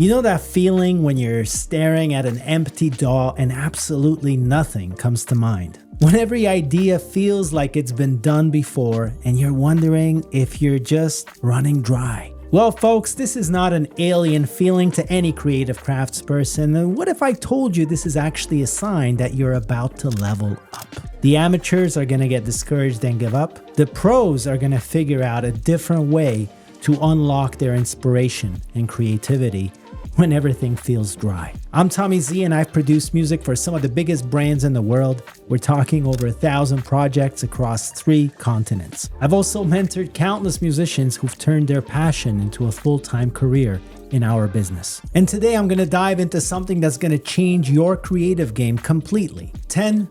You know that feeling when you're staring at an empty DAW and absolutely nothing comes to mind? When every idea feels like it's been done before and you're wondering if you're just running dry. Well, folks, this is not an alien feeling to any creative craftsperson. And what if I told you this is actually a sign that you're about to level up? The amateurs are going to get discouraged and give up. The pros are going to figure out a different way to unlock their inspiration and creativity when everything feels dry. I'm Tommy Z, and I've produced music for some of the biggest brands in the world. We're talking over 1,000 projects across 3 continents. I've also mentored countless musicians who've turned their passion into a full-time career in our business. And today I'm gonna dive into something that's gonna change your creative game completely. 10,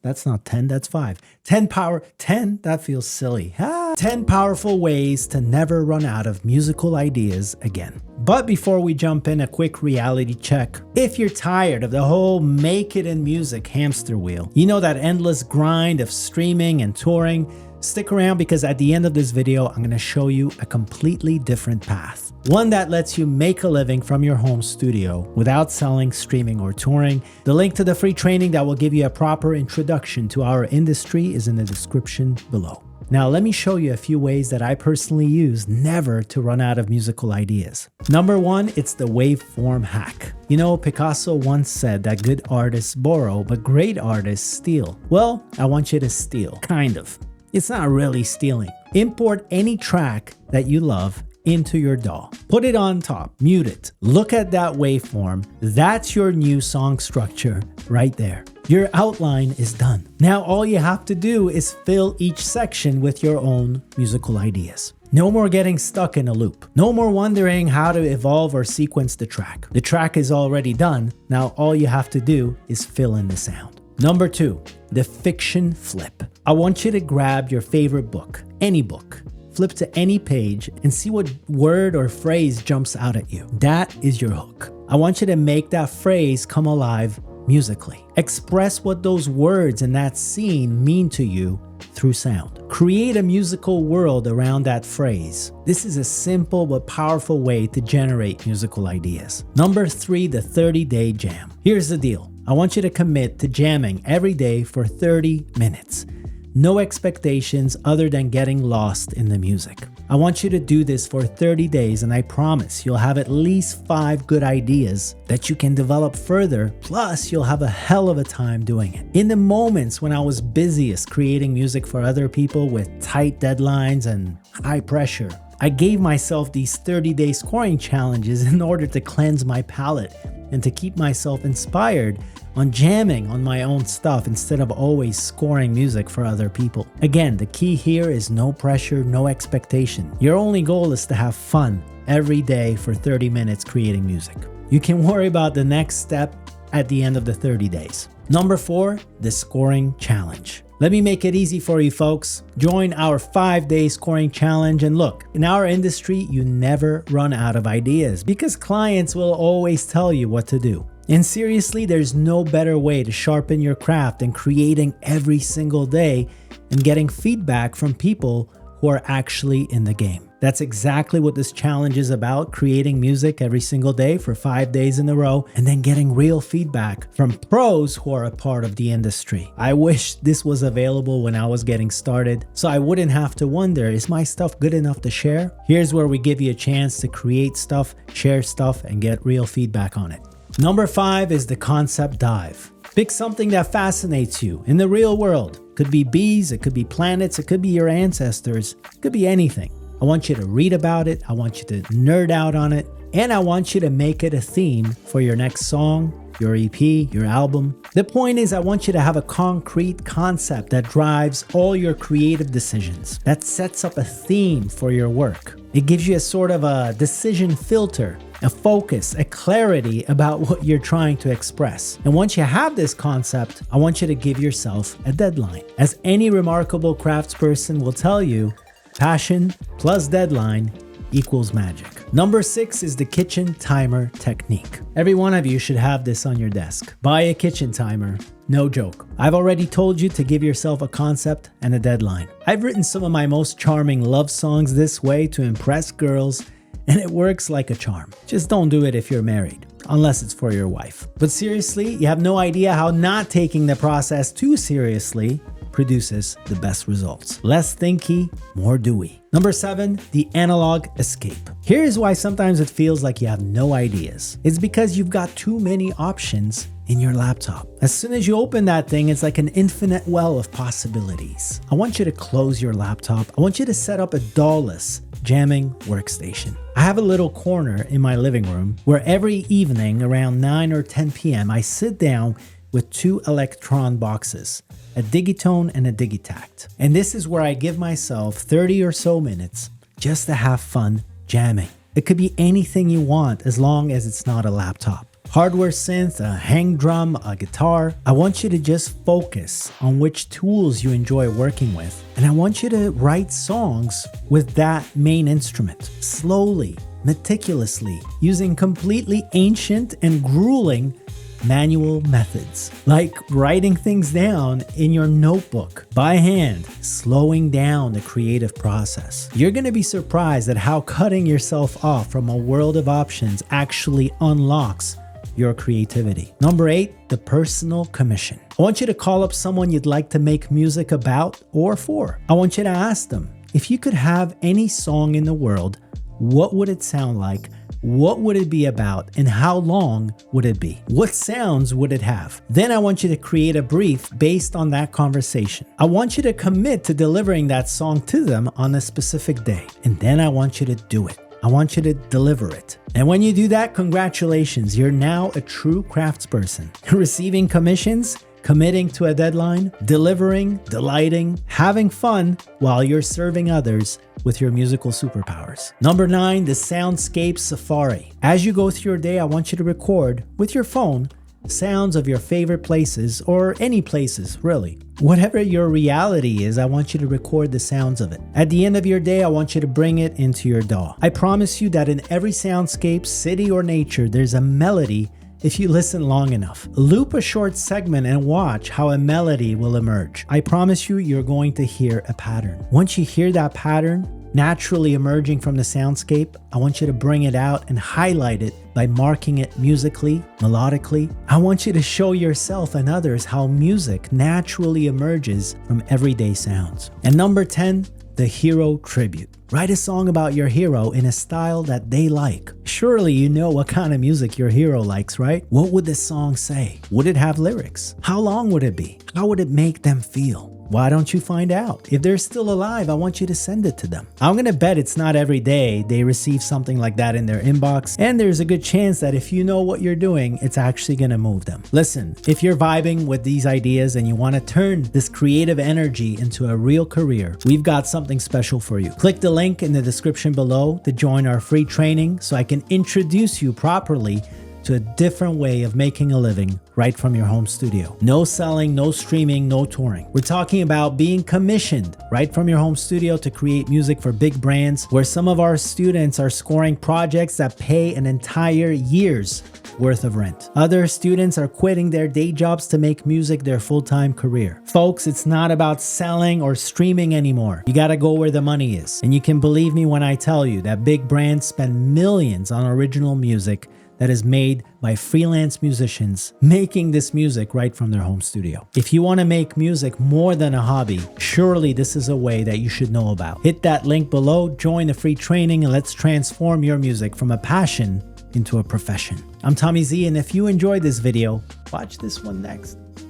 that's not 10, that's 5. 10, that feels silly. 10 powerful ways to never run out of musical ideas again. But before we jump in, a quick reality check. If you're tired of the whole make it in music hamster wheel, you know that endless grind of streaming and touring, stick around because at the end of this video, I'm gonna show you a completely different path. One that lets you make a living from your home studio without selling, streaming, or touring. The link to the free training that will give you a proper introduction to our industry is in the description below. Now, let me show you a few ways that I personally use never to run out of musical ideas. Number 1, it's the waveform hack. You know, Picasso once said that good artists borrow, but great artists steal. Well, I want you to steal, kind of. It's not really stealing. Import any track that you love into your DAW. Put it on top, mute it. Look at that waveform. That's your new song structure right there. Your outline is done. Now all you have to do is fill each section with your own musical ideas. No more getting stuck in a loop. No more wondering how to evolve or sequence the track. The track is already done. Now all you have to do is fill in the sound. Number 2, the fiction flip. I want you to grab your favorite book, any book. Flip to any page and see what word or phrase jumps out at you. That is your hook. I want you to make that phrase come alive musically. Express what those words in that scene mean to you through sound. Create a musical world around that phrase. This is a simple but powerful way to generate musical ideas. Number 3, the 30-day jam. Here's the deal. I want you to commit to jamming every day for 30 minutes. No expectations other than getting lost in the music. I want you to do this for 30 days and I promise you'll have at least 5 good ideas that you can develop further, plus you'll have a hell of a time doing it. In the moments when I was busiest creating music for other people with tight deadlines and high pressure, I gave myself these 30-day scoring challenges in order to cleanse my palate and to keep myself inspired on jamming on my own stuff instead of always scoring music for other people. Again, the key here is no pressure, no expectation. Your only goal is to have fun every day for 30 minutes creating music. You can worry about the next step at the end of the 30 days. Number 4, the scoring challenge. Let me make it easy for you folks. Join our 5-day scoring challenge, and look, in our industry, you never run out of ideas because clients will always tell you what to do. And seriously, there's no better way to sharpen your craft than creating every single day and getting feedback from people who are actually in the game. That's exactly what this challenge is about, creating music every single day for 5 days in a row and then getting real feedback from pros who are a part of the industry. I wish this was available when I was getting started so I wouldn't have to wonder, is my stuff good enough to share? Here's where we give you a chance to create stuff, share stuff, and get real feedback on it. Number 5 is the concept dive. Pick something that fascinates you in the real world. Could be bees, it could be planets, it could be your ancestors, it could be anything. I want you to read about it, I want you to nerd out on it, and I want you to make it a theme for your next song, your EP, your album. The point is, I want you to have a concrete concept that drives all your creative decisions, that sets up a theme for your work. It gives you a sort of a decision filter, a focus, a clarity about what you're trying to express. And once you have this concept, I want you to give yourself a deadline. As any remarkable craftsperson will tell you, passion plus deadline equals magic. Number 6 is the kitchen timer technique. Every one of you should have this on your desk. Buy a kitchen timer. No joke. I've already told you to give yourself a concept and a deadline. I've written some of my most charming love songs this way to impress girls and it works like a charm. Just don't do it if you're married, unless it's for your wife. But seriously, you have no idea how not taking the process too seriously produces the best results. Less thinky, more doey. Number 7, the analog escape. Here's why sometimes it feels like you have no ideas. It's because you've got too many options in your laptop. As soon as you open that thing, it's like an infinite well of possibilities. I want you to close your laptop. I want you to set up a DAW-less jamming workstation. I have a little corner in my living room where every evening around 9 or 10 p.m. I sit down with 2 Elektron boxes, a Digitone and a Digitakt. And this is where I give myself 30 or so minutes just to have fun jamming. It could be anything you want as long as it's not a laptop. Hardware synth, a hang drum, a guitar. I want you to just focus on which tools you enjoy working with. And I want you to write songs with that main instrument, slowly, meticulously, using completely ancient and grueling manual methods, like writing things down in your notebook by hand, slowing down the creative process. You're going to be surprised at how cutting yourself off from a world of options actually unlocks your creativity. Number 8, the personal commission. I want you to call up someone you'd like to make music about or for. I want you to ask them, if you could have any song in the world, what would it sound like? What would it be about, and how long would it be? What sounds would it have? Then I want you to create a brief based on that conversation. I want you to commit to delivering that song to them on a specific day. And then I want you to do it. I want you to deliver it. And when you do that, congratulations, you're now a true craftsperson. Receiving commissions, committing to a deadline, delivering, delighting, having fun while you're serving others with your musical superpowers. Number 9, the soundscape safari. As you go through your day, I want you to record with your phone sounds of your favorite places, or any places, really. Whatever your reality is, I want you to record the sounds of it. At the end of your day, I want you to bring it into your DAW. I promise you that in every soundscape, city or nature, there's a melody if you listen long enough. Loop a short segment and watch how a melody will emerge. I promise you, you're going to hear a pattern. Once you hear that pattern naturally emerging from the soundscape, I want you to bring it out and highlight it by marking it musically, melodically. I want you to show yourself and others how music naturally emerges from everyday sounds. And number 10, the hero tribute. Write a song about your hero in a style that they like. Surely you know what kind of music your hero likes, right? What would this song say? Would it have lyrics? How long would it be? How would it make them feel? Why don't you find out? If they're still alive, I want you to send it to them. I'm gonna bet it's not every day they receive something like that in their inbox, and there's a good chance that if you know what you're doing, it's actually gonna move them. Listen, if you're vibing with these ideas and you wanna turn this creative energy into a real career, we've got something special for you. Click the link in the description below to join our free training so I can introduce you properly to a different way of making a living right from your home studio. No selling, no streaming, no touring. We're talking about being commissioned right from your home studio to create music for big brands, where some of our students are scoring projects that pay an entire year's worth of rent. Other students are quitting their day jobs to make music their full-time career. Folks, it's not about selling or streaming anymore. You gotta go where the money is. And you can believe me when I tell you that big brands spend millions on original music that is made by freelance musicians making this music right from their home studio. If you want to make music more than a hobby, surely this is a way that you should know about. Hit that link below, join the free training, and let's transform your music from a passion into a profession. I'm Tommy Z, and if you enjoyed this video, watch this one next.